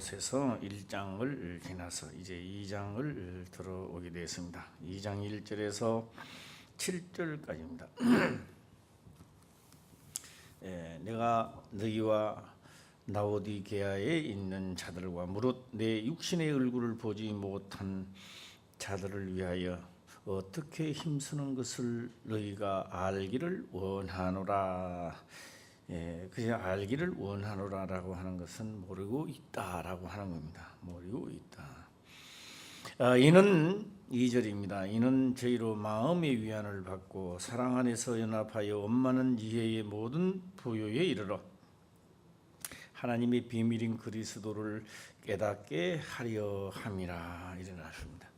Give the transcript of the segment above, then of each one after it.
곳에서 1장을 지나서 이제 2장을 들어오게 되었습니다. 2장 1절에서 7절까지입니다. 내가 너희와 라오디게아에 있는 자들과 무릇 내 육신의 얼굴을 보지 못한 자들을 위하여 어떻게 힘쓰는 것을 너희가 알기를 원하노라. 그냥 알기를 원하노라라고 하는 것은 모르고 있다라고 하는 겁니다. 모르고 있다. 이는 2절입니다. 이는 저희로 마음의 위안을 받고 사랑 안에서 연합하여 원만한 이해의 모든 부요에 이르러 하나님의 비밀인 그리스도를 깨닫게 하려 함이라. 일어났습니다.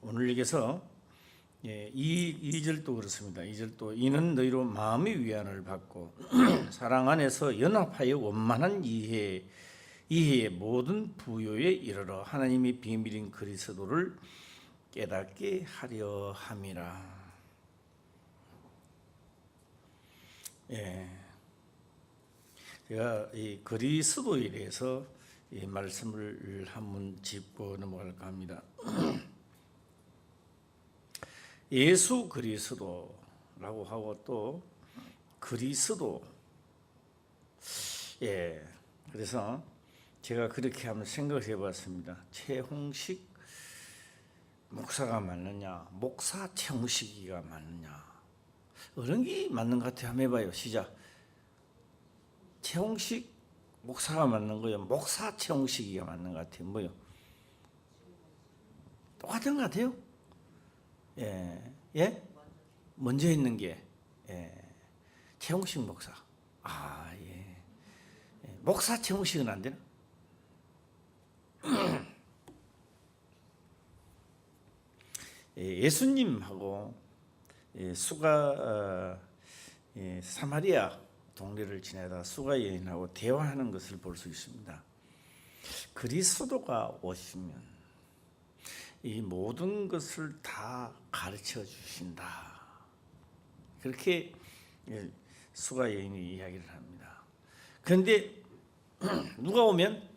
오늘 여기서 2절도 그렇습니다. 2절도 이는 너희로 마음의 위안을 받고 사랑 안에서 연합하여 원만한 이해의 모든 부요에 이르러 하나님의 비밀인 그리스도를 깨닫게 하려 함이라. 제가 이 그리스도에 대해서 이 말씀을 한번 짚고 넘어갈까 합니다. 예수 그리스도라고 하고 또 그리스도. 그래서 제가 그렇게 한번 생각을 해봤습니다. 최홍식 목사가 맞느냐, 목사 최홍식이가 맞느냐, 어느 게 맞는 것 같아요. 한번 해봐요. 시작. 최홍식 목사가 맞는 거요, 목사 최홍식이가 맞는 것 같아요. 뭐요? 똑같은 것 같아요. 먼저 있는 게 최홍식 목사. 목사 최홍식은 안 되나? 예수님하고 수가 사마리아 동네를 지나다 수가 여인하고 대화하는 것을 볼 수 있습니다. 그리스도가 오시면 이 모든 것을 다 가르쳐 주신다. 그렇게 수가 여인이 이야기를 합니다. 그런데 누가 오면?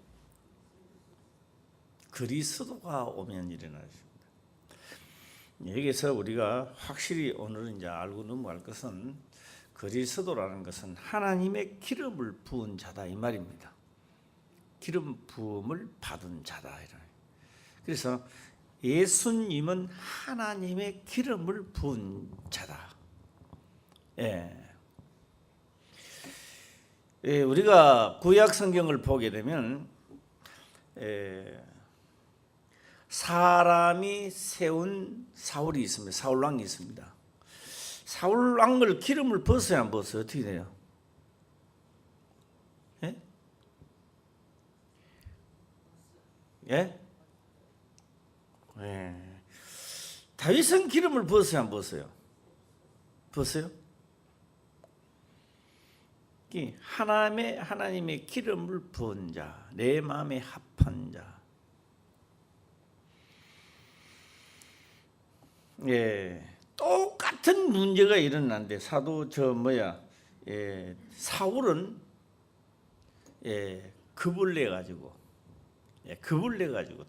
그리스도가 오면 일어나십니다. 여기서 우리가 확실히 오늘은 이제 알고 넘어갈 것은 그리스도라는 것은 하나님의 기름을 부은 자다 이 말입니다. 기름 부음을 받은 자다. 그래서 예수님은 하나님의 기름을 부은 자다. 우리가 구약 성경을 보게 되면 사람이 세운 사울이 있습니다. 사울 왕이 있습니다. 사울 왕을 기름을 부었어요, 안 부었어요? 어떻게 돼요? 다윗은 기름을 부었어요, 안 부었어요? 부었어요? 하나님의 기름을 부은 자, 내 마음에 합한 자. 똑같은 문제가 일어났는데 사울은 겁을 내가지고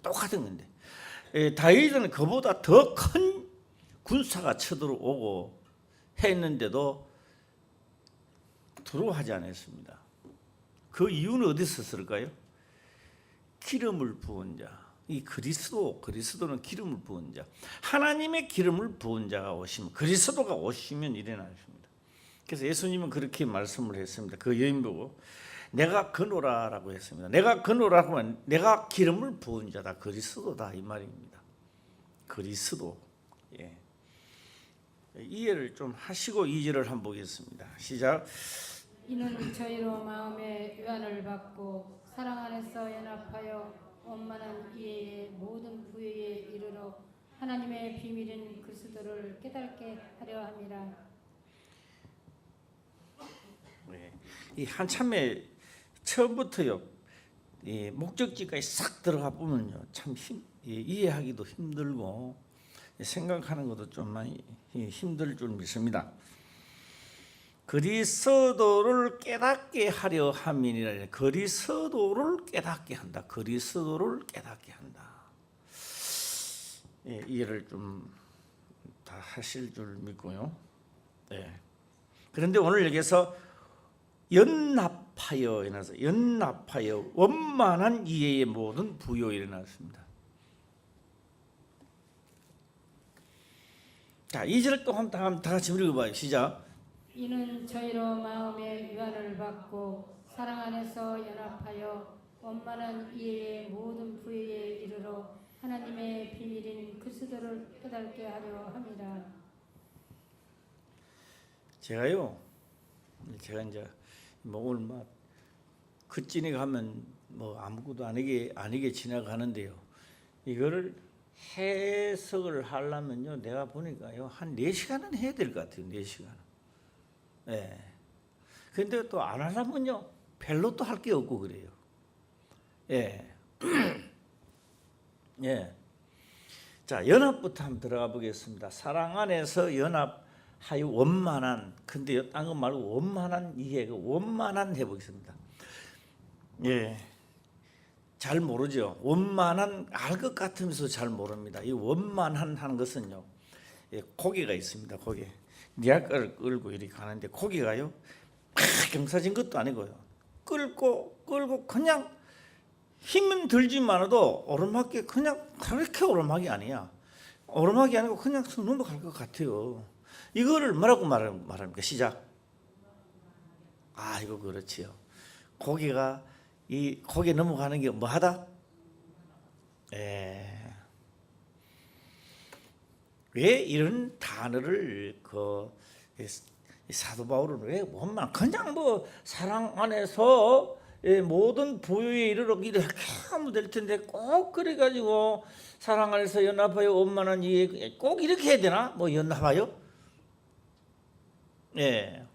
똑같은 건데 다윗은 그보다 더 큰 군사가 쳐들어오고 했는데도 두려워하지 않았습니다. 그 이유는 어디서 있을까요? 기름을 부은 자. 이 그리스도는 기름을 부은 자. 하나님의 기름을 부은 자가 오시면, 그리스도가 오시면 일어나십니다. 그래서 예수님은 그렇게 말씀을 했습니다. 그 여인 보고 내가 그노라라고 했습니다. 내가 그노라고 하면 내가 기름을 부은 자다, 그리스도다 이 말입니다. 그리스도. 이해를 좀 하시고 2절을 한번 보겠습니다. 시작. 이는 저희로 마음의 위안을 받고 사랑 안에서 연합하여 원만한 이해의 모든 부요에 이르러 하나님의 비밀인 그리스도를 깨닫게 하려 함이라. 이 한참에 처음부터요, 이 목적지까지 싹 들어가 보면요, 참 이해하기도 힘들고 생각하는 것도 좀 많이 힘들 줄 믿습니다. 그리스도를 깨닫게 하려 함이니라. 그리스도를 깨닫게 한다. 그리스도를 깨닫게 한다. 예, 이해를 좀 다 하실 줄 믿고요. 예. 그런데 오늘 여기서 연합하여 일어나서 연합하여 원만한 이해의 모든 부요 일어났습니다. 자, 2절 또 다 같이 읽어봐요. 시작. 이는 저희로 마음의 위안을 받고 사랑 안에서 연합하여 원만한 이해의 모든 부여에 이르러 하나님의 비밀인 그리스도를 깨닫게 하려 함이라. 제가 이제 뭐 오늘 막 겉진이 가면 뭐 아무것도 아니게 지나가는데요. 이거를 해석을 하려면요, 내가 보니까요 한 4시간은 해야 될 것 같아요. 4시간. 예. 근데 또 안 하려면요 별로 또 할 게 없고 그래요. 예. 예. 자, 연합부터 한번 들어가 보겠습니다. 사랑 안에서 연합하여 원만한, 근데 딴 거 말고 원만한 이해가 원만한 해보겠습니다. 예. 잘 모르죠. 원만한 알 것 같으면서 잘 모릅니다. 이 원만한 하는 것은요, 예, 고개가 있습니다. 고개. 니아까를 끌고 이렇게 가는데 고개가요, 막 경사진 것도 아니고요. 끌고 그냥 힘은 들지만도 오르막이 그냥 그렇게 오르막이 아니야. 오르막이 아니고 그냥 넘어갈 것 같아요. 이거를 뭐라고 말합니까? 시작. 아, 이거 그렇지요. 고개가 이 고개 넘어가는 게 뭐하다? 왜 이런 단어를 사도 바울은 왜 원만 그냥 뭐 사랑 안에서 모든 부유에 이르러 이렇게 하면 될 텐데 꼭 그래 가지고 사랑 안에서 연합하여 원만한 이해 꼭 이렇게 해야 되나? 뭐 연합하여? 예.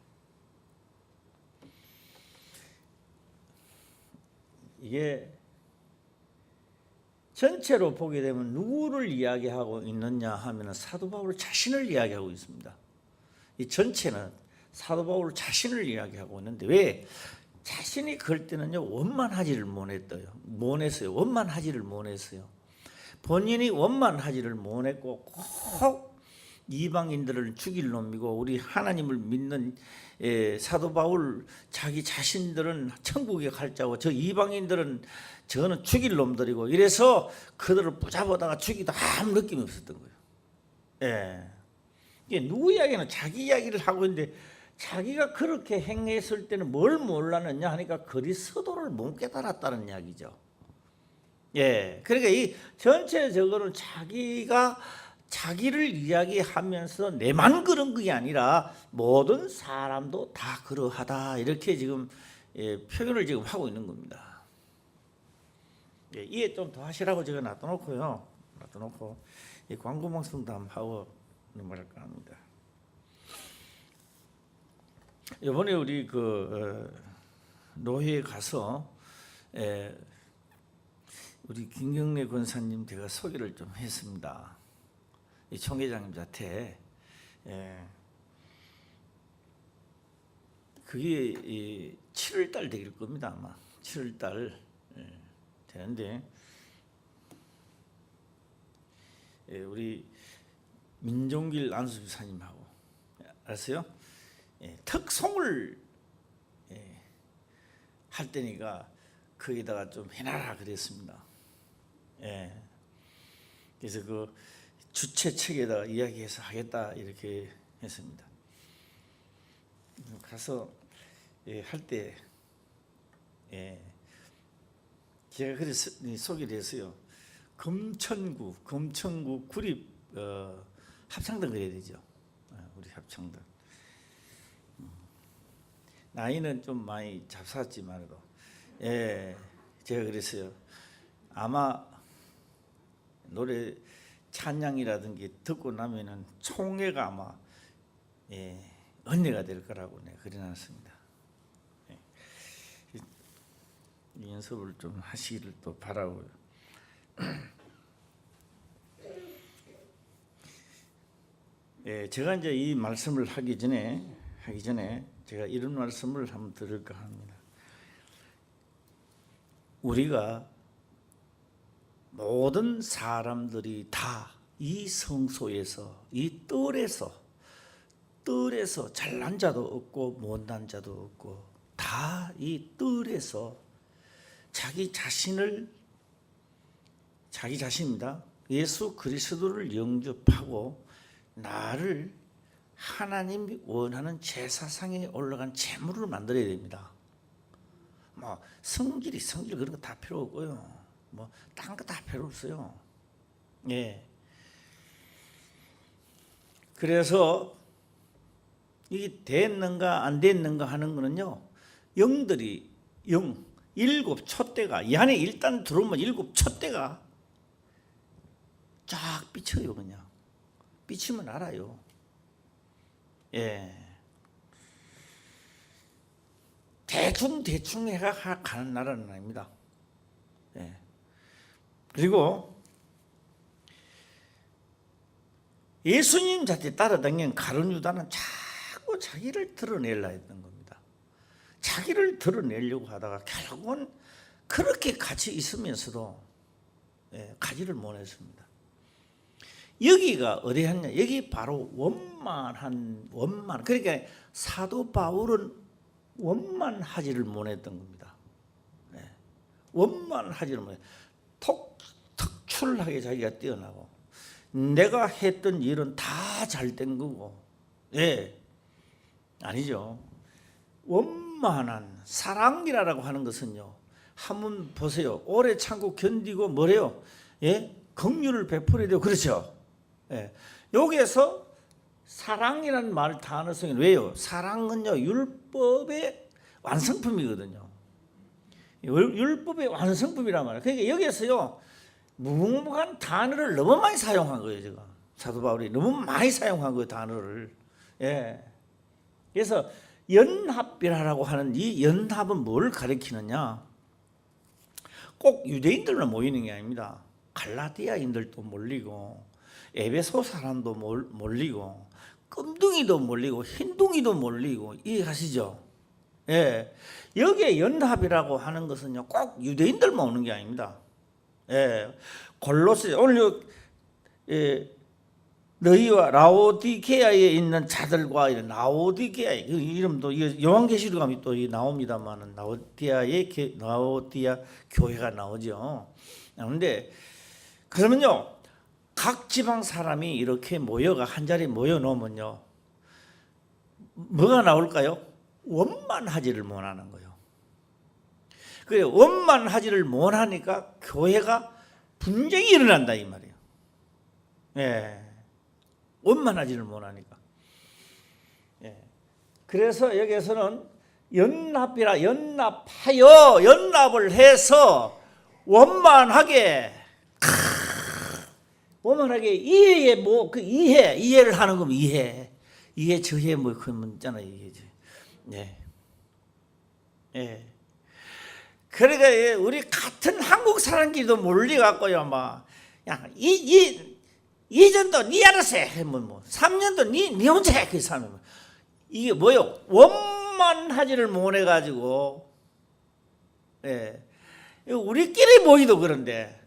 이게 전체로 보게 되면 누구를 이야기하고 있느냐 하면 사도 바울 자신을 이야기하고 있습니다. 이 전체는 사도 바울 자신을 이야기하고 있는데 왜 자신이 그럴 때는요 원만하지를 못했어요. 원만하지를 못했어요. 본인이 원만하지를 못했고 꼭 이방인들을 죽일 놈이고 우리 하나님을 믿는 사도 바울 자기 자신들은 천국에 갈 자고 저 이방인들은 저는 죽일 놈들이고 이래서 그들을 붙잡아다가 죽이도 아무 느낌이 없었던 거예요. 예. 이게 누구 이야기는 자기 이야기를 하고 있는데 자기가 그렇게 행했을 때는 뭘 몰랐느냐 하니까 그리스도를 못 깨달았다는 이야기죠. 예. 그러니까 이 전체적으로는 자기를 이야기하면서 내만 그런 게 아니라 모든 사람도 다 그러하다 이렇게 지금 표현을 지금 하고 있는 겁니다. 예, 이해 좀 더 하시라고 제가 놔둬놓고 이 광고 방송도 한번 하고 넘어갈까 합니다. 이번에 우리 노회에 가서 우리 김경래 권사님 제가 소개를 좀 했습니다. 이 총회장님한테 그게 7월달 될 겁니다. 아마 7월달 되는데 우리 민종길 안수집사님하고 알았어요? 특송을 할 때니까 거기다가 좀 해놔라 그랬습니다. 그래서 그 주최 측에다가 이야기해서 하겠다 이렇게 했습니다. 가서 할 때 제가 그래서 소개를 했어요. 금천구 구립 합창단 그래야 되죠. 우리 합창단. 나이는 좀 많이 잡쌌지만도 제가 그랬어요. 아마 노래 찬양이라든지 듣고 나면은 총회가 아마 은혜가 될 거라고 내가 그려놨습니다. 이 연습을 좀 하시기를 또 바라고요. 제가 이제 이 말씀을 하기 전에 하기 전에 제가 이런 말씀을 한번 드릴까 합니다. 우리가 모든 사람들이 다 이 성소에서, 이 뜰에서 잘난 자도 없고 못난 자도 없고 다 이 뜰에서 자기 자신입니다. 예수 그리스도를 영접하고 나를 하나님이 원하는 제사상에 올라간 제물을 만들어야 됩니다. 뭐 성질 그런 거 다 필요 없고요. 뭐 딴 거 다 필요 없어요. 예. 그래서 이게 됐는가 안 됐는가 하는 거는요. 일곱 촛대가 이 안에 일단 들어오면 일곱 촛대가 쫙 비쳐요. 그냥 비치면 알아요. 예. 대충 해가 가는 나라는 아닙니다. 예. 그리고 예수님 자체 따라다니는 가룟 유다는 자꾸 자기를 드러내려 했던 겁니다. 자기를 드러내려고 하다가 결국은 그렇게 같이 있으면서도 가지를 못했습니다. 여기가 어디였냐? 여기 바로 원만. 그러니까 사도 바울은 원만하지를 못했던 겁니다. 원만하지를 못해. 특출하게 자기가 뛰어나고 내가 했던 일은 다 잘된 거고, 아니죠. 원만한 사랑이라고 하는 것은요. 한번 보세요. 오래 참고 견디고 뭐래요? 긍휼을 베풀어야 돼요. 그렇죠? 여기에서 사랑이라는 말 단어성이 왜요? 사랑은요 율법의 완성품이거든요. 율법의 완성품이란 말이에요. 그러니까 여기에서요 무궁무한 단어를 너무 많이 사용한 거예요. 제가 사도 바울이 너무 많이 사용한 거예요. 단어를. 그래서 연합이라고 하는 이 연합은 뭘 가리키느냐? 꼭 유대인들만 모이는 게 아닙니다. 갈라디아인들도 몰리고 에베소 사람도 몰리고 끔둥이도 몰리고 흰둥이도 몰리고 이해하시죠? 여기에 연합이라고 하는 것은요 꼭 유대인들만 오는 게 아닙니다. 골로새 오늘 너희와 라오디게아에 있는 자들과 라오디게아 이름도 요한계시록 가면 또 나옵니다만은 라오디아 교회가 나오죠. 그런데 그러면요 각 지방 사람이 이렇게 모여가 한 자리에 모여 놓으면요 뭐가 나올까요? 원만하지를 못하는 거예요. 그래 원만하지를 못하니까 교회가 분쟁이 일어난다 이 말이에요. 원만하지를 못하니까. 그래서 여기에서는 연합을 해서 원만하게 이해에 이해를 하는 거면 이해 저해 뭐 그런 있잖아요. 이해지. 그러니까 우리 같은 한국 사람끼리도 몰려갖고요, 막, 야, 이전도 니 알아서 해, 뭐, 3년도 니 혼자 해, 그 사람이. 이게 뭐요? 원만하지를 못해가지고, 우리끼리 모이도 그런데,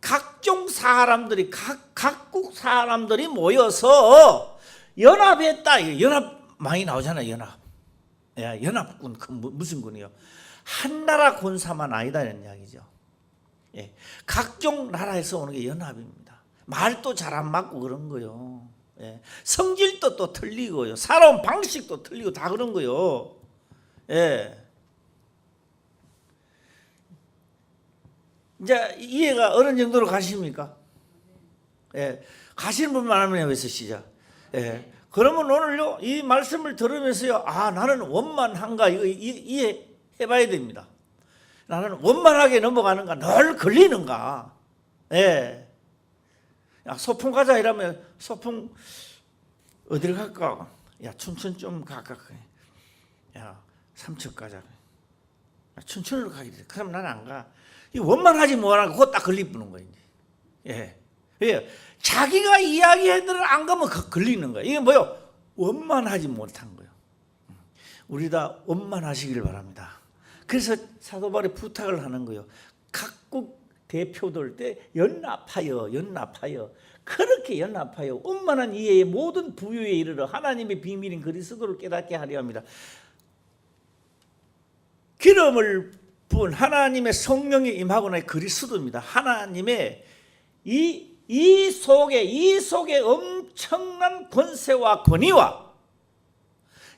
각종 사람들이, 각국 사람들이 모여서 연합했다. 연합 많이 나오잖아요, 연합. 연합군, 그 무슨 군이요? 한 나라 군사만 아니다 이런 이야기죠. 각종 나라에서 오는 게 연합입니다. 말도 잘 안 맞고 그런 거요. 성질도 또 틀리고요. 살아온 방식도 틀리고 다 그런 거요. 이제 이해가 어느 정도로 가십니까? 가시는 분만 하면 해보세요. 시작. 그러면 오늘요 이 말씀을 들으면서요 나는 원만한가 이거 이해해봐야 됩니다. 나는 원만하게 넘어가는가 늘 걸리는가. 야 소풍 가자 이러면 소풍 어디를 갈까? 야 춘천 좀 가까. 야 삼척 가자. 야, 춘천으로 가야 돼. 그럼 나는 안 가. 이 원만하지 뭐하나 그거 딱 걸리쁘는 거예요. 자기가 이야기해도 안 가면 걸리는 거예요. 이게 뭐요? 원만하지 못한 거예요. 우리 다 원만하시길 바랍니다. 그래서 사도 바울이 부탁을 하는 거예요. 각국 대표들 때 연합하여 그렇게 연합하여 원만한 이해의 모든 부유에 이르러 하나님의 비밀인 그리스도를 깨닫게 하려 합니다. 기름을 부은 하나님의 성령이 임하거나 그리스도입니다. 하나님의 이 속에 엄청난 권세와 권위와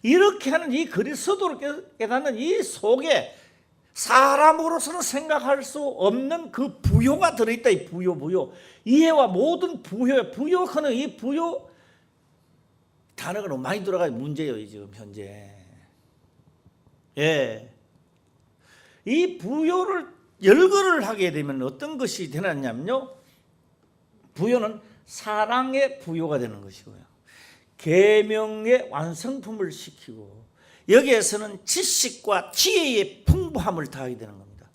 이렇게 하는 이 그리스도를 깨닫는 이 속에 사람으로서는 생각할 수 없는 그 부요가 들어있다. 이 부요. 이해와 모든 부요하는 이 부요 단어가 너무 많이 들어가요. 문제예요, 지금 현재. 예. 이 부요를 열거를 하게 되면 어떤 것이 되느냐면요. 부요는 사랑의 부요가 되는 것이고요. 계명의 완성품을 시키고 여기에서는 지식과 지혜의 풍부함을 더하게 되는 겁니다.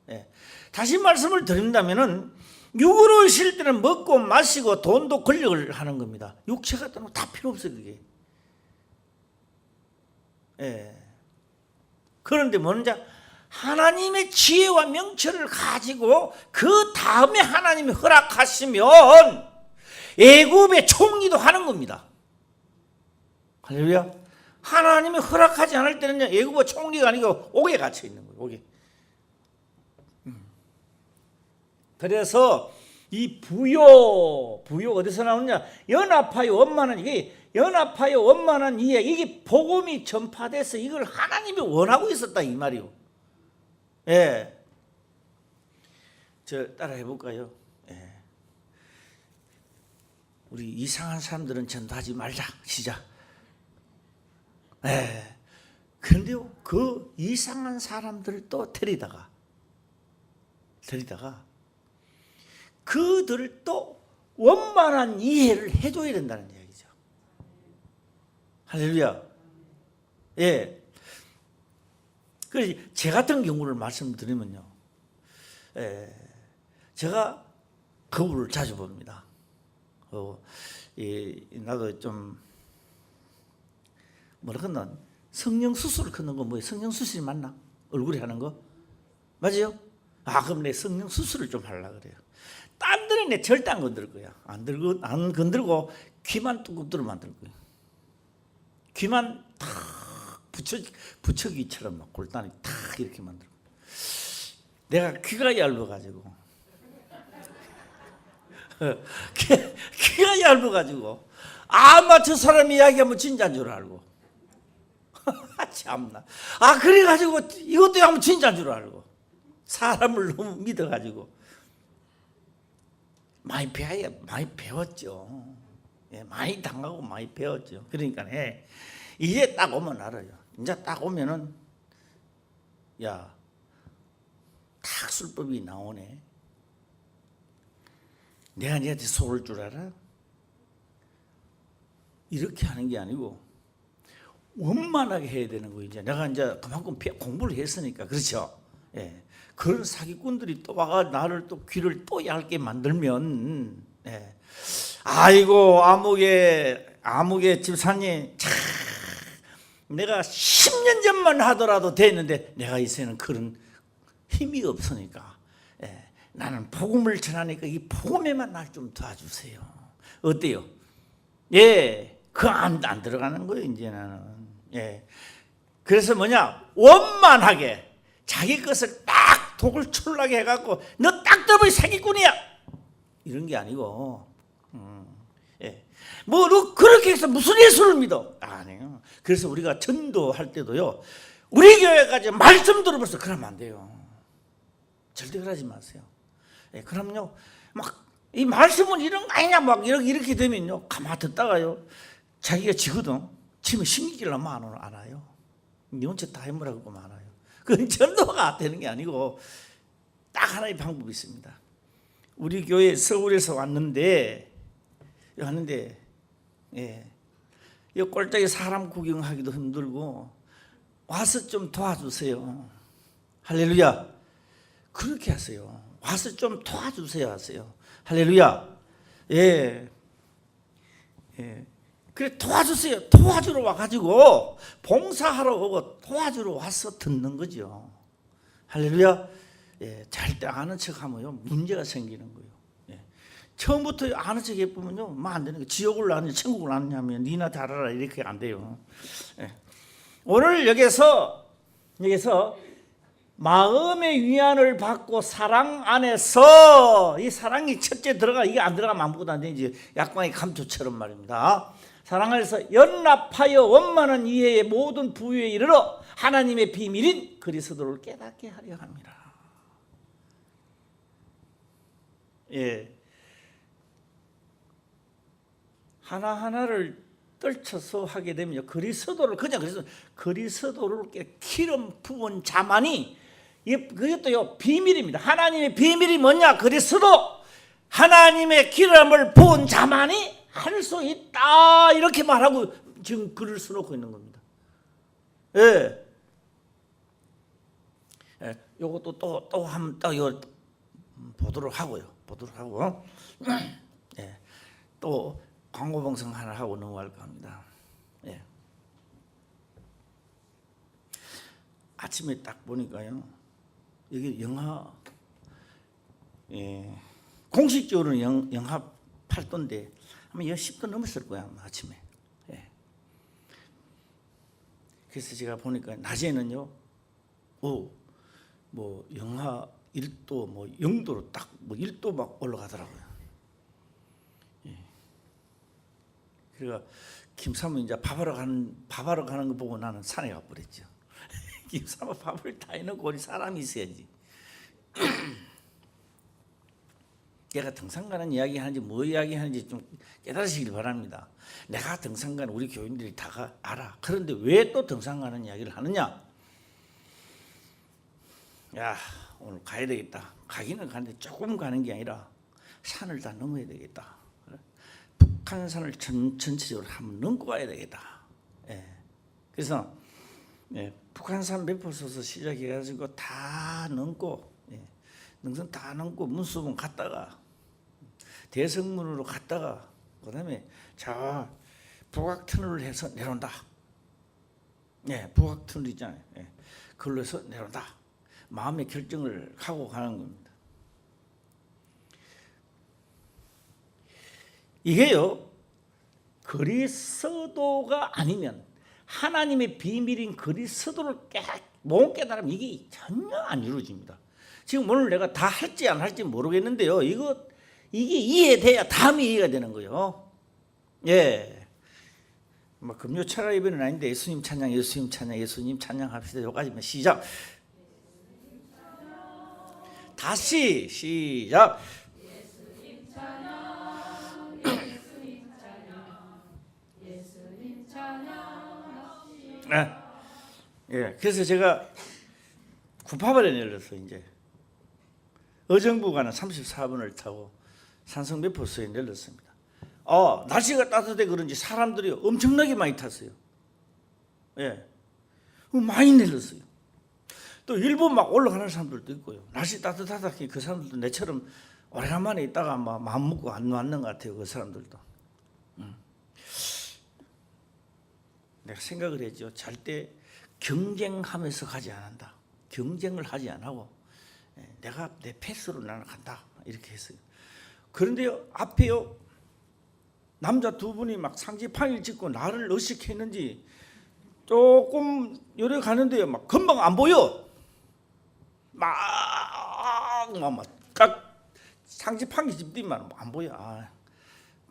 예. 다시 말씀을 드린다면은 육으로 있을 때는 먹고 마시고 돈도 권력을 하는 겁니다. 육체가 다 필요 없어요, 그게. 예. 그런데 먼저 하나님의 지혜와 명철을 가지고 그 다음에 하나님이 허락하시면 애굽의 총리도 하는 겁니다. 할렐루야. 하나님이 허락하지 않을 때는 애굽의 총리가 아니고 옥에 갇혀 있는 거예요. 옥에. 그래서 이 부요 어디서 나오느냐? 연합하여 원만한 이해. 이게 복음이 전파돼서 이걸 하나님이 원하고 있었다 이 말이요. 예. 저 따라 해볼까요? 예. 우리 이상한 사람들은 전도하지 말자. 시작. 예. 그런데요, 그 이상한 사람들을 또 데리다가 그들을 또 원만한 이해를 해줘야 된다는 이야기죠. 할렐루야. 예. 그래서 제 같은 경우를 말씀드리면요, 제가 거울을 자주 봅니다. 나도 좀 뭐라그나 성령 수술을 하는 거 뭐예요? 성령 수술이 맞나? 얼굴에 하는 거 맞아요? 그럼 내 성령 수술을 좀 하려고 그래요. 딴 데는 내 절대 안 건들 거야. 안 건들고 귀만 뚜껑 뚫어 만들 거야. 귀만 탁 부처기처럼 막 골단이 탁 이렇게 만들고. 내가 귀가 얇아가지고 귀가 얇아가지고 아마 저 사람이 이야기하면 진짜인 줄 알고 참나. 그래가지고 이것도 하면 진짜인 줄 알고 사람을 너무 믿어가지고 많이 배웠죠. 예, 많이 당하고 많이 배웠죠. 그러니까 이제 딱 오면 알아요. 이제 딱 오면은 딱 술법이 나오네. 내가 니한테 속을 줄 알아? 이렇게 하는 게 아니고 원만하게 해야 되는 거. 이제 내가 이제 그만큼 공부를 했으니까. 그렇죠. 예. 그런 사기꾼들이 또 와가 나를 또 귀를 또 얇게 만들면, 예. 아이고 아무개 집사님 참 내가 10년 전만 하더라도 됐는데 내가 이제는 그런 힘이 없으니까, 예. 나는 복음을 전하니까 이 복음에만 날 좀 도와주세요. 어때요? 예, 그 안 들어가는 거예요 이제는. 예. 그래서 원만하게 자기 것을 딱 독을 출라게 해갖고 너 딱 들어보니 사기꾼이야 이런 게 아니고, 예. 너 그렇게 해서 무슨 예수를 믿어? 아니에요. 그래서 우리가 전도할 때도요, 우리 교회까지 말씀 들어보세요. 그러면 안 돼요. 절대 그러지 마세요. 예, 그럼요, 이 말씀은 이런 거 아니냐 이렇게 되면요, 가만히 듣다가요, 자기가 지거든. 지금 심기길라면 안 와요. 니 혼자 다 해보라고 많아요. 그건 전도가 되는 게 아니고 딱 하나의 방법이 있습니다. 우리 교회 서울에서 왔는데, 예, 이 꼴짝이 사람 구경하기도 힘들고 와서 좀 도와주세요. 할렐루야. 그렇게 하세요. 와서 좀 도와주세요 하세요. 할렐루야. 예. 예. 그래 도와주세요. 도와주러 와가지고 봉사하러 오고 도와주러 와서 듣는 거죠. 할렐루야. 예, 절대 아는 척하면요 문제가 생기는 거예요. 예. 처음부터 아는 척 해보면요 뭐 안 되는 거예요. 지옥을 나느냐 천국을 나느냐면 니나 잘 알아 이렇게 안 돼요. 예. 오늘 여기서 마음의 위안을 받고 사랑 안에서 이 사랑이 첫째 들어가 이게 안 들어가면 아무것도 안 되지. 약방의 감초처럼 말입니다. 사랑 안에서 연합하여 원만한 이해의 모든 부유에 이르러 하나님의 비밀인 그리스도를 깨닫게 하려 합니다. 예, 하나하나를 떨쳐서 하게 되면 그리스도를 그냥 그리스도를 기름 부은 자만이 그것도요 비밀입니다. 하나님의 비밀이 뭐냐? 그리스도 하나님의 기름을 부은 자만이 할 수 있다 이렇게 말하고 지금 글을 써놓고 있는 겁니다. 예, 예, 요것도 또 한번 이거 보도록 하고요. 예, 또 광고 방송 하나 하고 넘어갈까 합니다. 예. 아침에 딱 보니까요, 여기 영하, 예, 공식적으로는 영하 8도인데 아마 10도 넘었을 거야 아침에. 예. 그래서 제가 보니까 낮에는요, 뭐 영하 1도, 뭐 0도로 딱 뭐 1도 막 올라가더라고요. 그러니까 김사모 이제 밥하러 가는 거 보고 나는 산에 가버렸죠. 김사모 밥을 다 해놓고 우리 사람이 있어야지. 내가 등산 가는 이야기 하는지 뭐 이야기 하는지 좀 깨달으시길 바랍니다. 내가 등산 가는 우리 교인들이 다 알아. 그런데 왜 또 등산 가는 이야기를 하느냐? 야, 오늘 가야 되겠다. 가기는 가는데 조금 가는 게 아니라 산을 다 넘어야 되겠다. 북한산을 전체적으로 한번 넘고 가야 되겠다. 예. 그래서 예, 북한산 매포소서 시작해가지고 다 넘고, 예, 능선 다 넘고 문수봉 갔다가 대성문으로 갔다가 그다음에 저 북악터널을 해서 내려온다. 예, 북악터널 있잖아요. 예, 그걸로 해서 내려온다. 마음의 결정을 하고 가는 겁니다. 이게요, 그리스도가 아니면 하나님의 비밀인 그리스도를 못 깨달으면 이게 전혀 안 이루어집니다. 지금 오늘 내가 다 할지 안 할지 모르겠는데요, 이게 이해돼야 다음이 이해가 되는 거예요. 예, 뭐 금요 철야 예배는 아닌데 예수님 찬양, 예수님 찬양, 예수님 찬양합시다. 여기까지만 시작. 다시 시작. 예, 그래서 제가 구파발에 내렸어요. 이제 어정부 가는 34번을 타고 산성 매포소에 내렸습니다. 날씨가 따뜻해 그런지 사람들이 엄청나게 많이 탔어요. 예, 많이 내렸어요. 또 일본 막 올라가는 사람들도 있고요. 날씨 따뜻하다 그 사람들도 내처럼 오래간만에 있다가 막 마음 먹고 안 왔는 것 같아요. 그 사람들도. 내가 생각을 했죠. 절대 경쟁하면서 가지 않는다. 경쟁을 하지 않고 내가 내 패스로 나는 간다. 이렇게 했어요. 그런데요, 앞에요, 남자 두 분이 막 상지판을 찍고 나를 의식했는지 조금 요래 가는데요, 막 금방 안 보여. 막 상지판이 집디만 안 보여.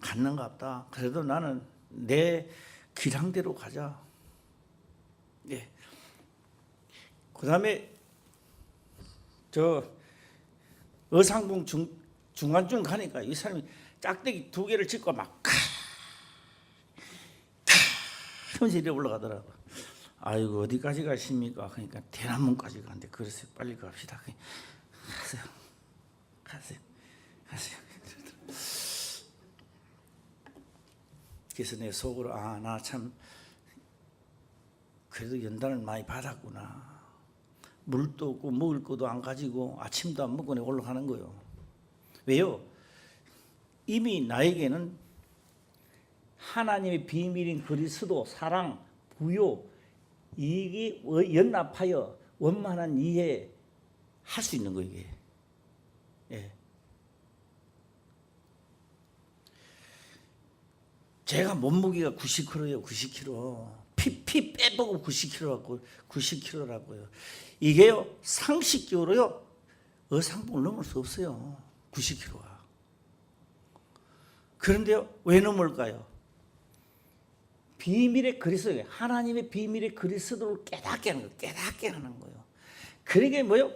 갔는가 보다. 그래도 나는 내 기량대로 가자. 예. 그다음에 저 어상봉 중간쯤 가니까 이 사람이 짝대기 2개를 찍고 막 하면서 이래 올라가더라고. 아이고 어디까지 가십니까? 그러니까 대남문까지 가는데 그래서 빨리 갑시다. 가세요. 그래서 내 속으로 나 참 그래도 연단을 많이 받았구나. 물도 없고 먹을 것도 안 가지고 아침도 안 먹고 내가 올라가는 거예요. 왜요? 이미 나에게는 하나님의 비밀인 그리스도, 사랑, 부요, 이게 연합하여 원만한 이해 할 수 있는 거예요. 이게. 예. 제가 몸무게가 90kg예요. 90kg. 피 빼보고 90kg라고요. 이게요, 상식적으로요, 어상봉을 넘을 수 없어요. 90kg가. 그런데요, 왜 넘을까요? 비밀의 그리스도, 하나님의 비밀의 그리스도를 깨닫게 하는 거예요. 깨닫게 하는 거예요. 그러니까 뭐요?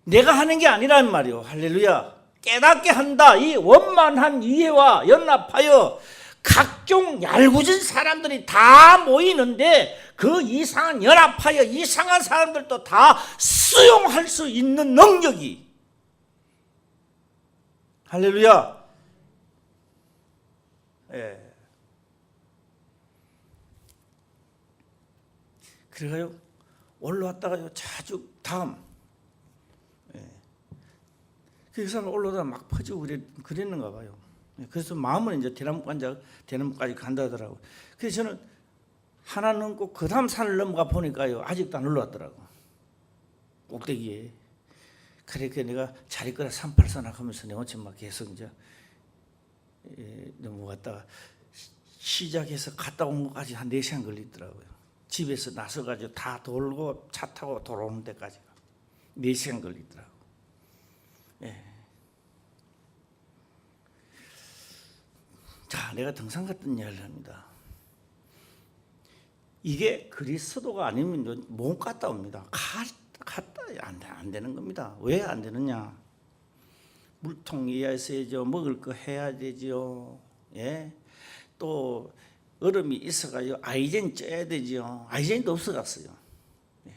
내가 하는 게 아니란 말이요. 할렐루야. 깨닫게 한다. 이 원만한 이해와 연합하여 각종 얄궂은 사람들이 다 모이는데 그 이상한 연합하여 이상한 사람들도 다 수용할 수 있는 능력이, 할렐루야. 예. 그래가요 올라왔다가요 자주 다음, 예. 그 사람 올라오다가 막 퍼지고 그랬는가 봐요. 그래서 마음은 이제 대나무까지 간다 하더라고. 그래서 저는 하나 넘고 그 다음 산을 넘어가 보니까요 아직도 안 올라왔더라고, 꼭대기에. 그러니까 내가 자리 거라 38선악 하면서 내가 막 계속 이제 넘어갔다가 시작해서 갔다 온 것까지 한 4시간 걸리더라고요. 집에서 나서가지고 다 돌고 차 타고 돌아오는 데까지가 4시간 걸리더라고요. 예. 자, 내가 등산 갔던 이야기를 합니다. 이게 그리스도가 아니면 못 갔다 옵니다. 갔다 안 되는 겁니다. 왜 안 되느냐? 물통 이어야죠. 먹을 거 해야 되죠. 예. 또 얼음이 있어가지고 아이젠 쪄야 되죠. 아이젠도 없어갔어요. 예.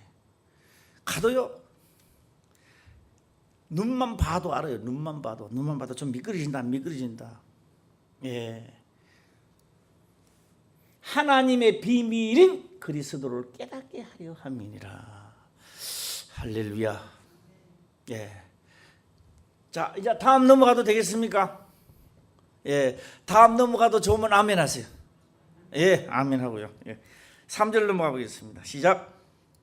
가도요. 눈만 봐도 알아요. 눈만 봐도 좀 미끄러진다, 안 미끄러진다. 예. 하나님의 비밀인 그리스도를 깨닫게 하려 함이니라. 할렐루야. 예. 자, 이제 다음 넘어가도 되겠습니까? 예. 다음 넘어가도 좋으면 아멘 하세요. 예, 아멘 하고요. 예. 3절 넘어가 보겠습니다. 시작.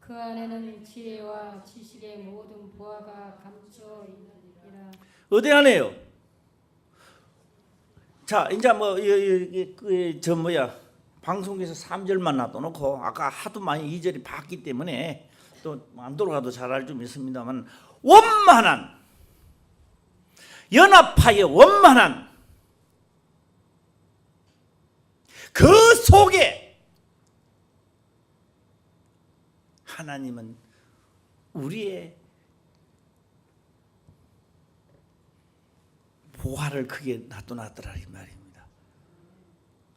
그 안에는 지혜와 지식의 모든 보화가 감춰 있느니라. 어디 안에요? 자, 이제 방송에서 3절만 놔둬놓고 아까 하도 많이 2절이 봤기 때문에 또 안 돌아가도 잘 알 좀 있습니다만, 원만한, 연합하여 원만한 그 속에 하나님은 우리의 보화를 크게 놔둬놨더라 이 말입니다.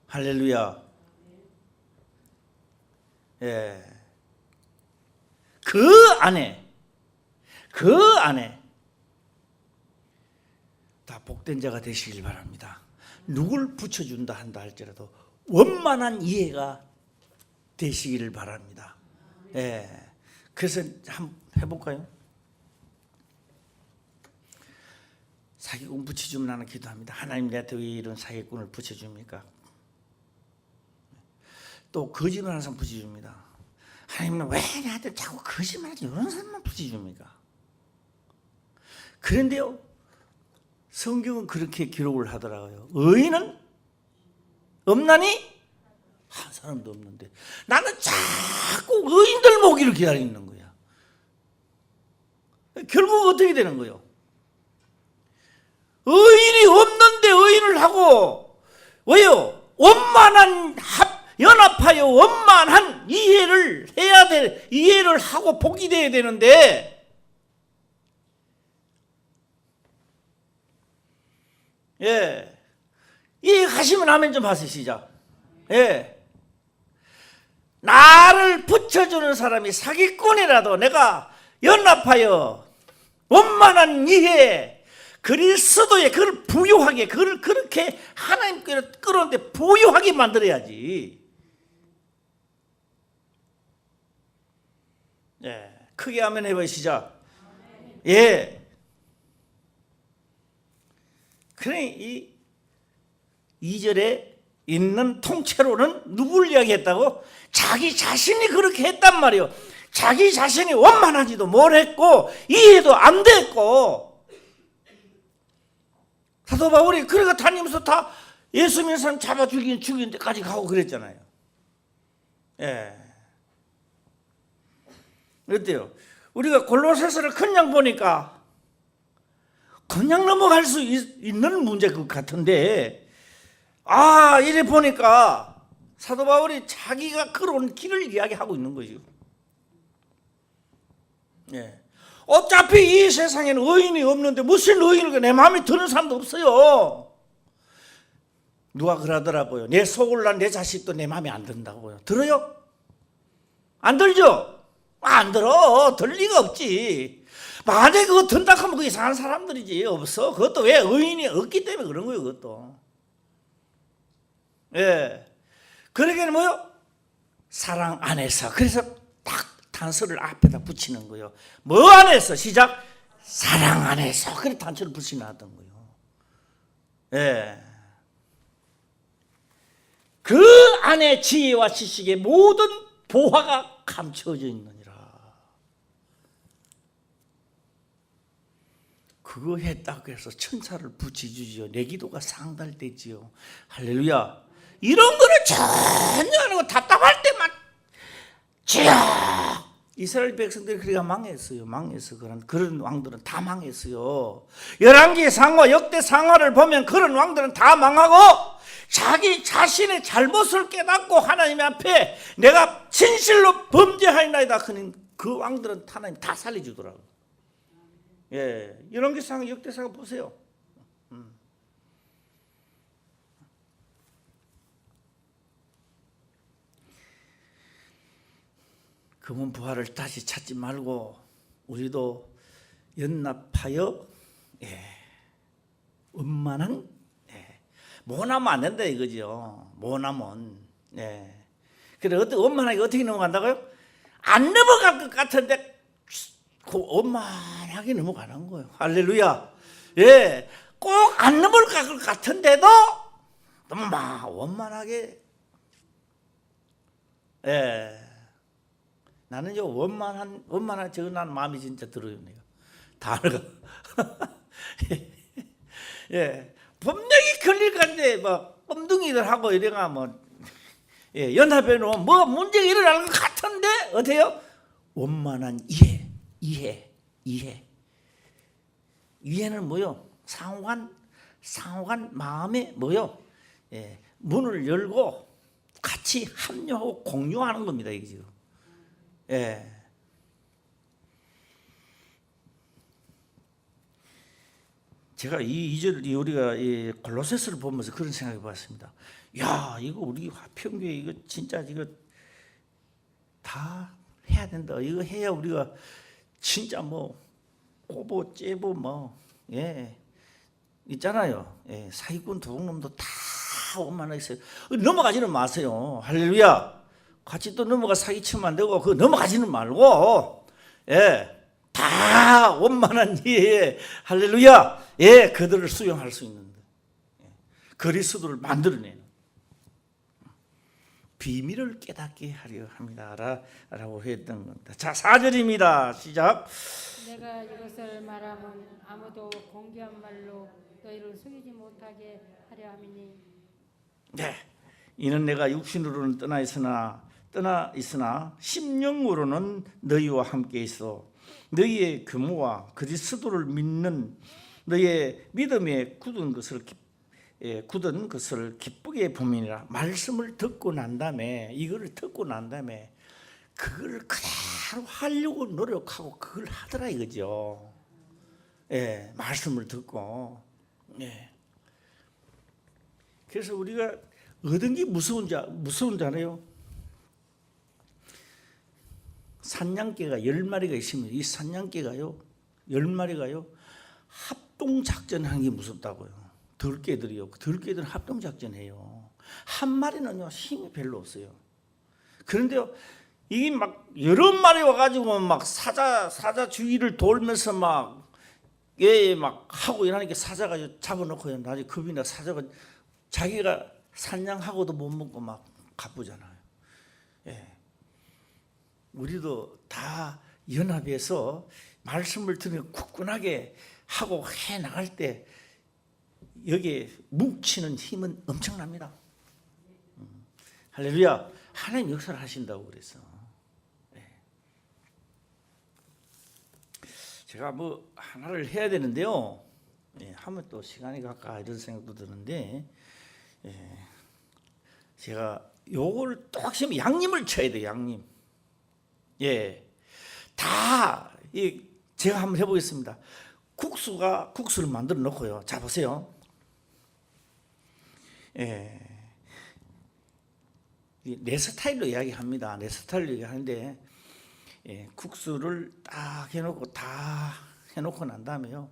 할렐루야. 예. 그 안에 다 복된 자가 되시길 바랍니다. 누굴 붙여준다 한다 할지라도 원만한 이해가 되시기를 바랍니다. 예. 그래서 한번 해볼까요? 사기꾼 붙여주면 나는 기도합니다. 하나님, 내한테 왜 이런 사기꾼을 붙여줍니까? 또 거짓말하는 사람 붙여줍니다. 하나님은 왜 나한테 자꾸 거짓말하지, 이런 사람만 붙여줍니까? 그런데요, 성경은 그렇게 기록을 하더라고요. 의인은 없나니? 한 사람도 없는데 나는 자꾸 의인들 보기를 기다리는 거야. 결국 어떻게 되는 거예요? 의인이 없는데 의인을 하고, 왜요? 원만한 연합하여 원만한 이해를 해야 돼. 이해를 하고 복이 돼야 되는데, 예. 이해하시면 아멘 좀 하세요. 시작. 예. 나를 붙여주는 사람이 사기꾼이라도 내가 연합하여 원만한 이해, 그리스도의 그걸 부유하게, 그걸 그렇게 하나님께로 끌어오는데 부유하게 만들어야지. 예, 크게 아멘 해봐요. 시작. 예. 그러니 이 2절에 있는 통째로는 누굴 이야기했다고? 자기 자신이 그렇게 했단 말이에요. 자기 자신이 원만하지도 못했고 이해도 안 됐고. 사도 바울이 그래가 다니면서 다 예수 믿는 사람 잡아 죽이는 데까지 가고 그랬잖아요. 예. 어때요? 우리가 골로새서를 그냥 보니까 그냥 넘어갈 수 있는 문제 것 같은데, 이래 보니까 사도 바울이 자기가 걸어온 길을 이야기하고 있는 거죠. 예. 어차피 이 세상에는 의인이 없는데 무슨 의인을 내 마음에 드는 사람도 없어요. 누가 그러더라고요. 내 속을 난 내 자식도 내 마음에 안 든다고요. 들어요? 안 들죠? 안 들어. 들 리가 없지. 만약에 그거 든다 하면 그 이상한 사람들이지. 없어. 그것도 왜 의인이 없기 때문에 그런 거예요. 그것도. 예. 그러기에는 뭐요? 사랑 안에서. 그래서 딱 단서를 앞에다 붙이는 거예요. 뭐 안에서? 시작. 사랑 안에서. 그래 단서를 붙이놨던 거예요. 예. 그 안에 지혜와 지식의 모든 보화가 감춰져 있느니라. 그거 했다고 해서 천사를 붙여주지요. 내 기도가 상달되지요. 할렐루야. 이런 거를 전혀 안 하고 답답할 때만 주여. 이스라엘 백성들이 그래가 망했어요. 망했어. 그런 왕들은 다 망했어요. 열왕기 상하, 역대 상하를 보면 그런 왕들은 다 망하고 자기 자신의 잘못을 깨닫고 하나님 앞에 내가 진실로 범죄하였나이다. 그 왕들은 하나님 다 살려주더라고요. 예, 열왕기 상하, 역대 상하 보세요. 금은 부활을 다시 찾지 말고 우리도 연납하여 원만한 모나면 안 된다 이거죠. 모나면. 그래 원만하게 어떻게 넘어간다고요? 안 넘어갈 것 같은데 원만하게 넘어가는 거예요. 할렐루야. 예, 꼭 안 넘어갈 것 같은데도 너무 원만하게. 예. 나는요 원만한 저난 마음이 진짜 들어요. 내가 단어가 예, 분명히 걸릴 건데 뭐 엉덩이들 하고 이래가 연합해 놓으면 뭐 문제가 일어나는 것 같은데 어때요? 원만한 이해는 뭐요? 상호간 마음에 뭐요? 문을 열고 같이 합류하고 공유하는 겁니다. 이게 지금. 예. 제가 우리가 이 골로새서를 보면서 그런 생각해 봤습니다. 야, 이거 우리 화평교회 이거 진짜 이거 다 해야 된다. 이거 해야 우리가 진짜 꼬보 째보 있잖아요. 사기꾼 도둑놈도 다 원만하게 있어요. 넘어가지는 마세요. 할렐루야. 같이 또 넘어가 사기치면 안 되고 그거 넘어가지는 말고 다 원만한 이해. 할렐루야. 그들을 수용할 수 있는데 그리스도를 만들어내는 비밀을 깨닫게 하려 합니다 라고 했던 겁니다. 자, 4절입니다. 시작. 내가 이것을 말하면 아무도 공개한 말로 너희를 속이지 못하게 하려 함이니. 이는 내가 육신으로는 떠나 있으나 심령으로는 너희와 함께 있어 너희의 규모와 그리스도를 믿는 너희의 믿음에 굳은 것을 기쁘게 봄이니라. 말씀을 듣고 난 다음에 이거를 듣고 난 다음에 그걸 그대로 하려고 노력하고 그걸 하더라 이거죠. 말씀을 듣고. 그래서 우리가 얻은 게 무서운 줄 알아요? 산냥개가 10마리가 있으면 이 산냥개가요 10마리가요 합동작전하는 게 무섭다고요. 들깨들이요. 들깨들은 합동작전해요. 한 마리는요 힘이 별로 없어요. 그런데요 이게 막 여러 마리 와가지고 막 사자 주위를 돌면서 막 하고 이러니까 사자가 잡아놓고요. 나중에 겁이 나 사자가 자기가 산양하고도 못 먹고 막 가쁘잖아요. 예. 우리도 다 연합해서 말씀을 들으면 굳건하게 하고 해 나갈 때 여기에 뭉치는 힘은 엄청납니다. 할렐루야. 하나님 역사를 하신다고 그래서. 예. 제가 뭐 하나를 해야 되는데요. 예, 하면 또 시간이 갈까 이런 생각도 드는데, 예, 제가 요걸 또 확실히 양념을 쳐야 돼요. 양념. 예, 다 제가 한번 해보겠습니다. 국수를 만들어 놓고요. 자 보세요. 예, 내 스타일로 이야기합니다. 내 스타일로 이야기하는데, 예, 국수를 딱 해놓고 다 해놓고 난 다음에요.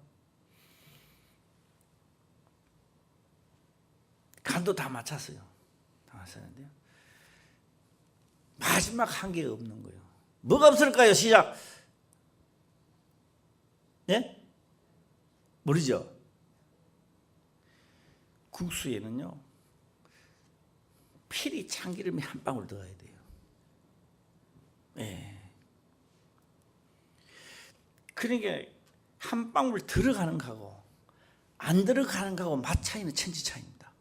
간도 다 맞췄어요. 다 맞췄는데요. 마지막 한 개가 없는 거예요. 뭐가 없을까요? 시작. 예? 모르죠? 국수에는요, 필히 참기름이 한 방울 넣어야 돼요. 예. 그러니까 한 방울 들어가는 거하고 안 들어가는 거하고 맛 차이는 천지 차이입니다.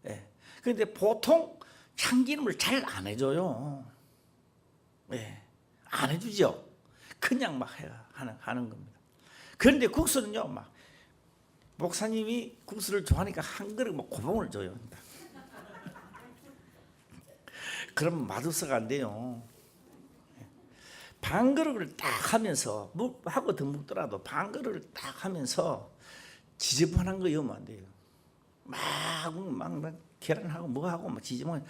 예. 그런데 보통 참기름을 잘 안 해줘요. 예. 안 해주죠. 그냥 막 하는 겁니다. 그런데 국수는요, 막 목사님이 국수를 좋아하니까 한 그릇 막 고봉을 줘요. 그러면 맛없어가 안 돼요. 반 그릇을 딱 하면서 하고 더 먹더라도 반 그릇을 딱 하면서 지저분한 거 넣으면 안 돼요. 막 계란하고 뭐하고 막 지저분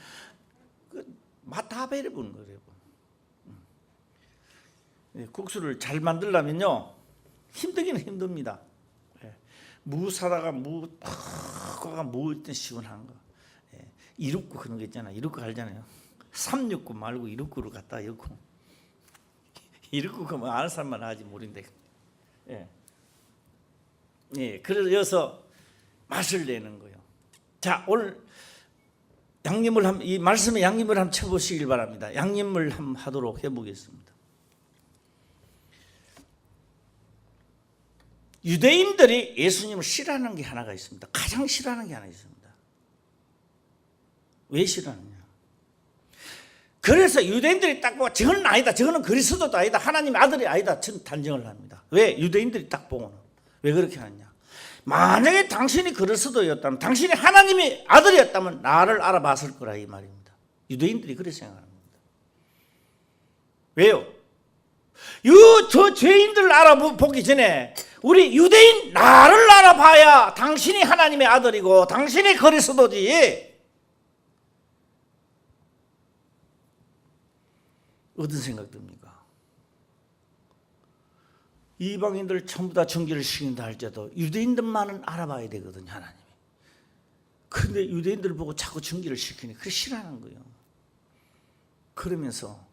맛 다 배려보는 거예요. 국수를 잘 만들려면요, 힘들기는 힘듭니다. 무 사다가 무 일단 시원한 거. 이륙구 그런 거 있잖아요. 이륙구 알잖아요. 369 말고 이륙구를 갖다 넣고. 이륙구 그뭐 아는 사람만 하지 모르는데. 예. 예. 그래서 맛을 내는 거예요. 자, 오늘 이 말씀에 양념을 한번 쳐보시길 바랍니다. 양념을 한번 하도록 해보겠습니다. 유대인들이 예수님을 싫어하는 게 하나가 있습니다. 가장 싫어하는 게 하나 있습니다. 왜 싫어하느냐? 그래서 유대인들이 딱 보고 저거는 아니다, 저거는 그리스도도 아니다, 하나님의 아들이 아니다, 전 단정을 합니다. 왜? 유대인들이 딱 보고는. 왜 그렇게 하느냐? 만약에 당신이 그리스도였다면, 당신이 하나님의 아들이었다면 나를 알아봤을 거라 이 말입니다. 유대인들이 그렇게 생각합니다. 왜요? 저 죄인들을 알아보기 전에 우리 유대인 나를 알아봐야 당신이 하나님의 아들이고 당신이 그리스도지. 어떤 생각 듭니까? 이방인들 전부 다 정죄를 시킨다 할지라도 유대인들만은 알아봐야 되거든요, 하나님이. 그런데 유대인들을 보고 자꾸 정죄를 시키니 그게 싫어하는 거예요. 그러면서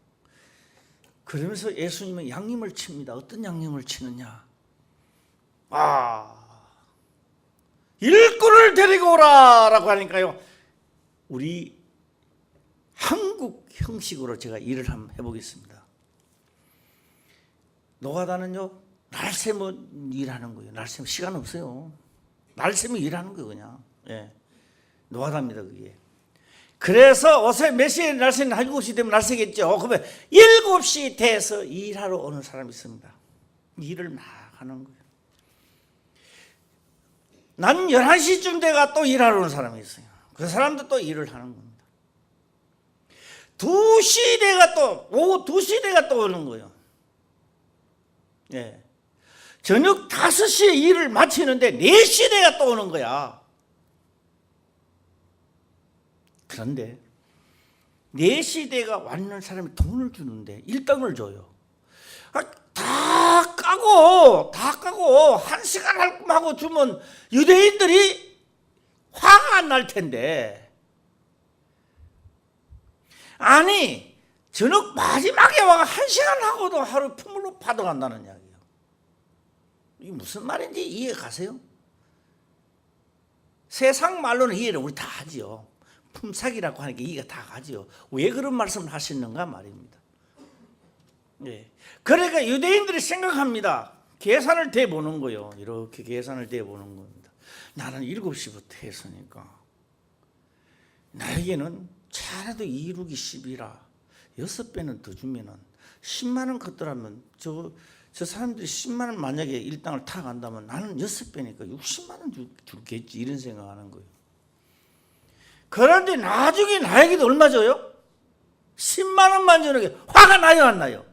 예수님은 양념을 칩니다. 어떤 양념을 치느냐? 일꾼을 데리고 오라라고 하니까요, 우리 한국 형식으로 제가 일을 한번 해보겠습니다. 노가다는요, 날 새면 일하는 거예요. 날 새면 시간 없어요. 날 새면 일하는 거예요, 그냥. 예. 노가다입니다, 그게. 그래서 어서 몇 시에 날 새는 7시 되면 날 새겠죠. 그러면 7시 돼서 일하러 오는 사람이 있습니다. 일을 막 하는 거예요. 난 11시쯤 돼가 또 일하러 오는 사람이 있어요. 그 사람도 또 일을 하는 겁니다. 2시 돼가 또, 오후 2시 돼가 또 오는 거예요. 예. 저녁 5시에 일을 마치는데 4시 돼가 또 오는 거야. 그런데 4시 돼가 왔는 사람이 돈을 주는데 일당을 줘요. 다 까고 1시간 하고 주면 유대인들이 화가 안 날 텐데, 아니 저녁 마지막에 와가 1시간 하고도 하루 품으로 받아간다는 이야기예요. 이게 무슨 말인지 이해 가세요? 세상 말로는 이해를 우리 다 하지요. 품삯이라고 하니까 이해가 다 가지요. 왜 그런 말씀을 하시는가 말입니다. 예. 그러니까 유대인들이 생각합니다. 계산을 대보는 거예요. 이렇게 계산을 대보는 겁니다. 나는 7시부터 했으니까 나에게는 잘해도 2 6이 10이라 6배는 더 주면은 10만 원 걷더라면 저 사람들이 10만 원 만약에 일당을 타간다면 나는 6배니까 60만 원 줄겠지 이런 생각하는 거예요. 그런데 나중에 나에게도 얼마 줘요? 10만 원만 주는 게 화가 나요 안 나요?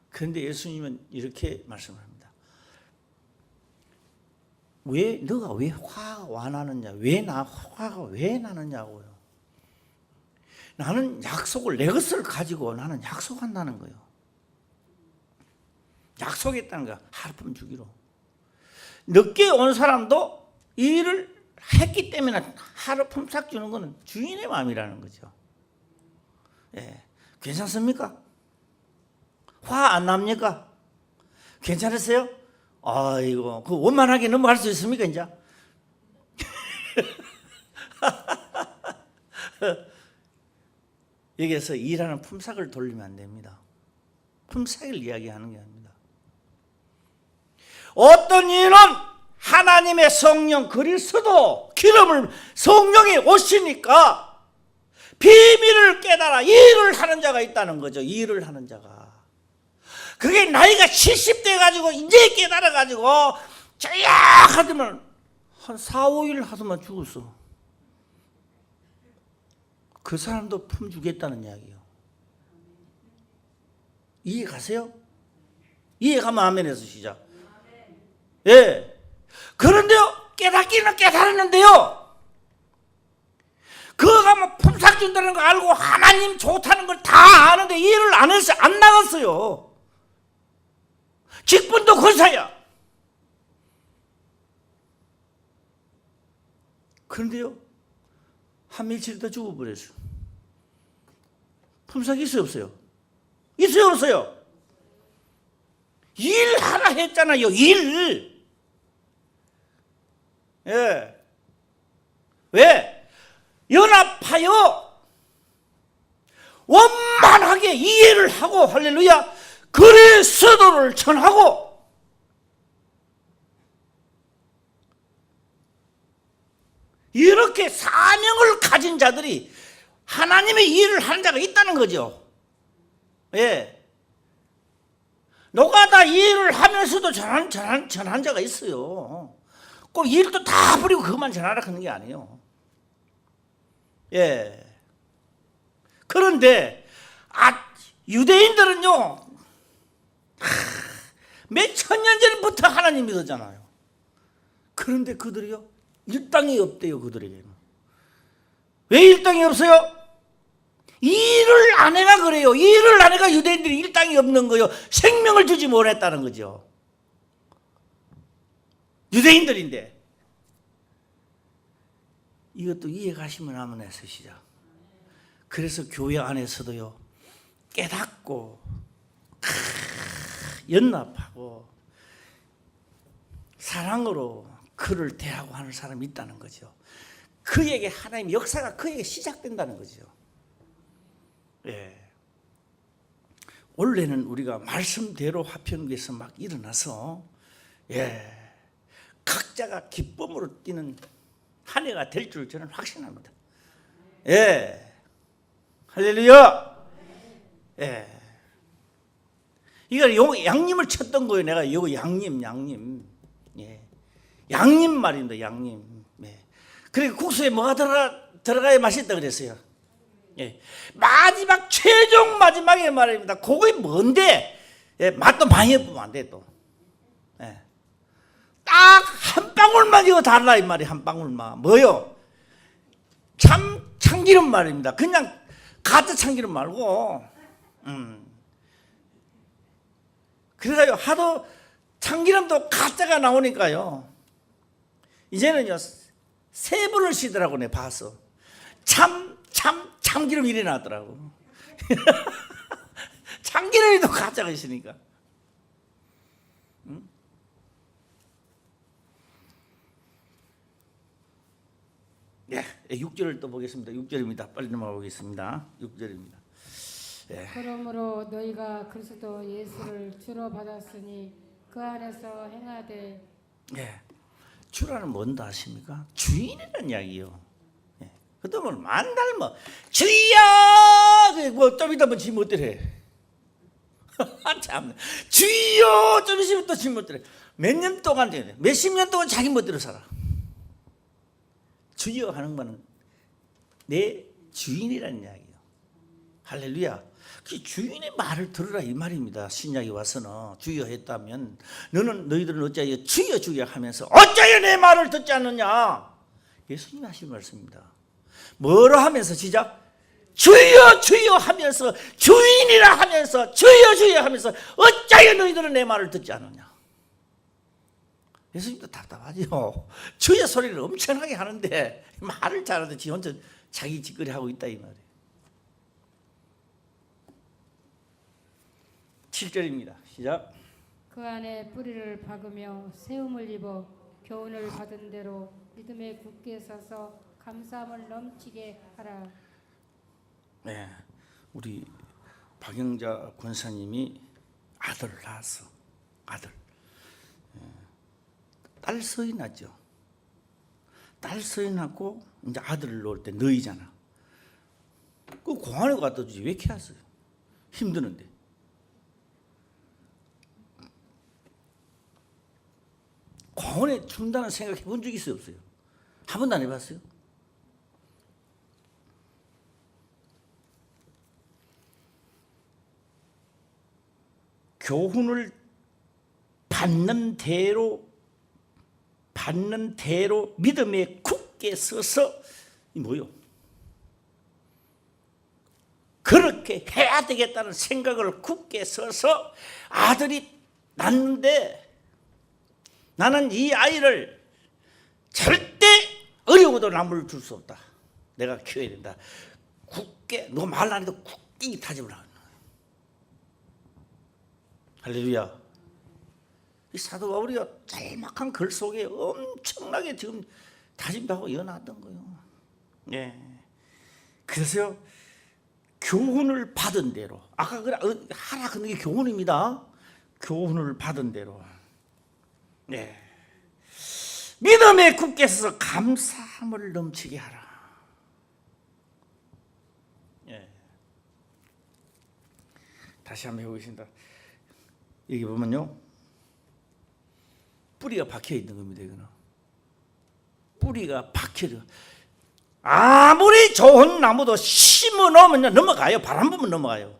그런데 예수님은 이렇게 말씀합니다. 너가 왜 화가 와 나느냐? 화가 왜 나느냐고요. 나는 약속을 내 것을 가지고 나는 약속한다는 거예요. 약속했다는 거야. 하룻밤 주기로. 늦게 온 사람도 일을 했기 때문에 하루 품삯 주는 것은 주인의 마음이라는 거죠. 예. 괜찮습니까? 화 안 납니까? 괜찮으세요? 아이고, 그 원만하게 넘어갈 수 있습니까, 이제? 여기에서 일하는 품삯을 돌리면 안 됩니다. 품삯을 이야기하는 게 아닙니다. 어떤 이는 하나님의 성령 그리스도 기름을 성령이 오시니까 비밀을 깨달아 일을 하는 자가 있다는 거죠. 일을 하는 자가. 그게 나이가 70대 가지고 이제 깨달아 가지고 쫙 하더만 한 4, 5일 하더만 죽었어. 그 사람도 품 주겠다는 이야기예요. 이해 가세요? 이해 가면 아멘에서 시작. 예. 그런데요, 깨닫기는 깨달았는데요, 그거 가면 품삯 준다는 거 알고 하나님 좋다는 걸 다 아는데 일을 안 해서 안 나갔어요. 직분도 권사야. 그런데요, 한 며칠 있다 죽어버렸어요. 품삯이 있어요, 없어요? 있어요, 없어요? 일하라 했잖아요, 일. 예. 왜? 연합하여 원만하게 이해를 하고, 할렐루야, 그리스도를 전하고, 이렇게 사명을 가진 자들이 하나님의 일을 하는 자가 있다는 거죠. 예. 노가다 일을 하면서도 전한 자가 있어요. 꼭 일도 다 버리고 그것만 전하라 하는 게 아니에요. 예. 그런데 유대인들은요, 몇 천년 전부터 하나님 믿었잖아요. 그런데 그들이요, 일당이 없대요. 그들에게는. 왜 일당이 없어요? 일을 안 해가 그래요. 일을 안 해가 유대인들이 일당이 없는 거예요. 생명을 주지 못했다는 거죠. 유대인들인데. 이것도 이해가시면 하면 해서 시작. 그래서 교회 안에서도요, 깨닫고 연납하고 사랑으로 그를 대하고 하는 사람이 있다는 거죠. 그에게 하나님의 역사가 그에게 시작된다는 거죠. 예. 원래는 우리가 말씀대로 화평교에서 막 일어나서, 예, 각자가 기쁨으로 뛰는 한 해가 될 줄 저는 확신합니다. 예. 할렐루야. 예. 이거 양님을 쳤던 거예요. 내가 이거 양님. 예. 양님 말입니다. 양님. 예. 그리고 국수에 뭐가 들어가야 맛있다 그랬어요. 예. 마지막 최종 마지막에 말입니다. 그게 뭔데? 예. 맛도 많이 해보면 안 돼 또. 예. 딱 한 방울만 이거 달라 이 말이 한 방울만. 뭐요? 참기름 말입니다. 그냥 가짜 참기름 말고. 그래가지고 하도 참기름도 가짜가 나오니까요, 이제는요 세 분을 쉬더라고. 내가 봤어. 참기름 이래 나왔더라고. 참기름이 또 가짜가 있으니까. 6절을 또 보겠습니다. 6절입니다. 빨리 넘어가 보겠습니다. 6절입니다. 그러므로 너희가 그리스도 예수를 주로 받았으니 그 안에서 행하되. 주라는 뭔지 아십니까? 주인이라는 이야기요. 그동안 만날 주여 뭐좀 이따 지 못들해. 참 주여 좀 있으면 또 지 못들해. 몇 년 동안 되네. 몇십 년 동안 자기 멋대로 살아. 주여 하는 거는 내 주인이라는 이야기예요. 할렐루야. 그 주인의 말을 들으라 이 말입니다. 신약에 와서는 주여 했다면 너희들은 어찌하여 주여 주여 하면서 어찌하여 내 말을 듣지 않느냐. 예수님이 하신 말씀입니다. 뭐로 하면서 시작? 주여 주여 하면서 주인이라 하면서 주여 주여 하면서 어찌하여 너희들은 내 말을 듣지 않느냐. 예수님도 답답하죠. 주의 소리를 엄청나게 하는데 말을 잘하듯이 혼자 자기 짓거리 하고 있다 이 말이에요. 7절입니다. 시작. 그 안에 뿌리를 박으며 세움을 입어 교훈을 받은 대로 믿음에 굳게 서서 감사함을 넘치게 하라. 우리 박영자 권사님이 아들을 낳았어. 아들. 딸 서희 났죠. 딸 서희 낳고 이제 아들을 놓을 때 너희잖아. 그 공안에 갖다 주지 왜 이렇게 하세요? 힘드는데. 공안에 준다는 생각 해본 적 있어요 없어요? 한 번도 안 해봤어요? 교훈을 받는 대로 믿음에 굳게 서서 뭐요? 그렇게 해야 되겠다는 생각을 굳게 서서 아들이 낳는데 나는 이 아이를 절대 어려워도 남을 줄 수 없다. 내가 키워야 된다. 굳게 너 말 안 해도 굳게 다짐을 하는 거예요. 할렐루야. 이 사도 바울이가 짤막한 글 속에 엄청나게 지금 다짐하고 연하던 거예요. 그래서 교훈을 받은 대로 아까 하라 그런 게 교훈입니다. 교훈을 받은 대로 믿음에 굳게 서서 감사함을 넘치게 하라. 다시 한번 해보겠습니다. 여기 보면요, 뿌리가 박혀 있는 겁니다. 이거는 뿌리가 박혀져. 아무리 좋은 나무도 심어 놓으면 넘어가요. 바람 불면 넘어가요.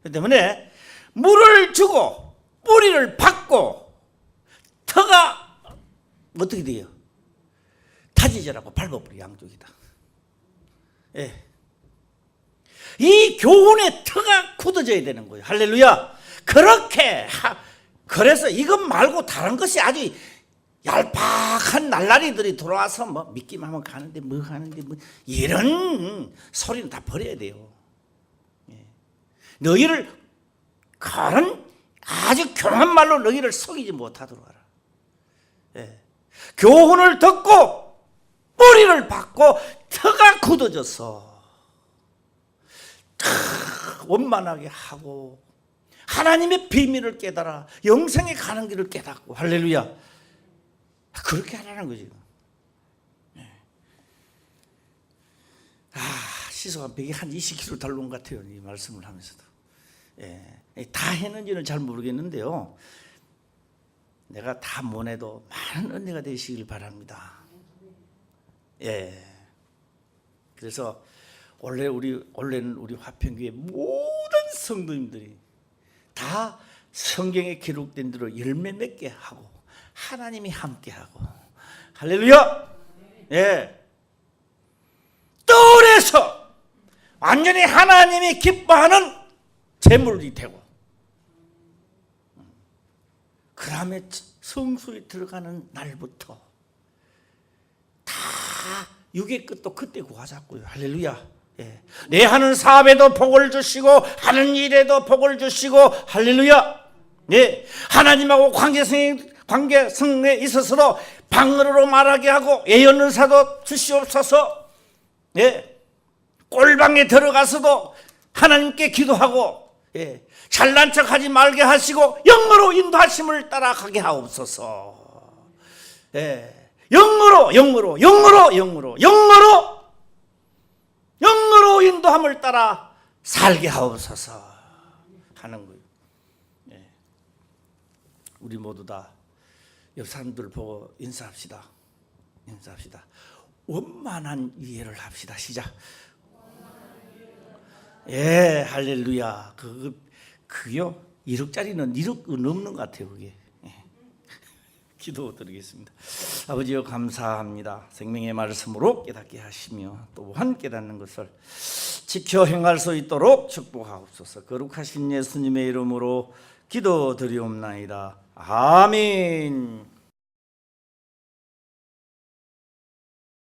그렇기 때문에 물을 주고 뿌리를 받고 터가 어떻게 돼요? 타지지라고 밟아버려 양쪽이다. 이 교훈의 터가 굳어져야 되는 거예요. 할렐루야. 그래서 이것 말고 다른 것이 아주 얄팍한 날라리들이 들어와서 뭐 믿기만 하면 가는데 뭐 하는데 뭐 이런 소리는 다 버려야 돼요. 너희를 그런 아주 교만한 말로 너희를 속이지 못하도록 하라. 교훈을 듣고 뿌리를 받고 터가 굳어져서 원만하게 하고 하나님의 비밀을 깨달아 영생에 가는 길을 깨닫고 할렐루야. 그렇게 하라는 거지. 시속 한 20km 달려온 것 같아요. 이 말씀을 하면서도. 다 했는지는 잘 모르겠는데요. 내가 다 못해도 많은 은혜가 되시길 바랍니다. 그래서 원래는 우리 화평교회 모든 성도님들이 다 성경에 기록된 대로 열매 맺게 하고 하나님이 함께하고 할렐루야. 뜰에서 완전히 하나님이 기뻐하는 제물이 되고 그 다음에 성소에 들어가는 날부터 다 육의 끝도 그때 구하자고요. 할렐루야. 내 하는 사업에도 복을 주시고 하는 일에도 복을 주시고 할렐루야. 하나님하고 관계성에 있어서도 방언으로 말하게 하고 예언의사도 주시옵소서. 예, 꼴방에 들어가서도 하나님께 기도하고, 예, 잘난 척하지 말게 하시고 영으로 인도하심을 따라가게 하옵소서. 예, 영으로 인도함을 따라 살게 하옵소서 하는 거예요. 예. 우리 모두 다 옆 사람들 보고 인사합시다. 원만한 이해를 합시다. 시작. 예, 할렐루야. 그요 1억짜리는 1억 넘는 것 같아요. 그게. 예. 기도 드리겠습니다. 아버지여, 감사합니다. 생명의 말씀으로 깨닫게 하시며 또한 깨닫는 것을 지켜 행할 수 있도록 축복하옵소서. 거룩하신 예수님의 이름으로 기도 드리옵나이다. 아멘.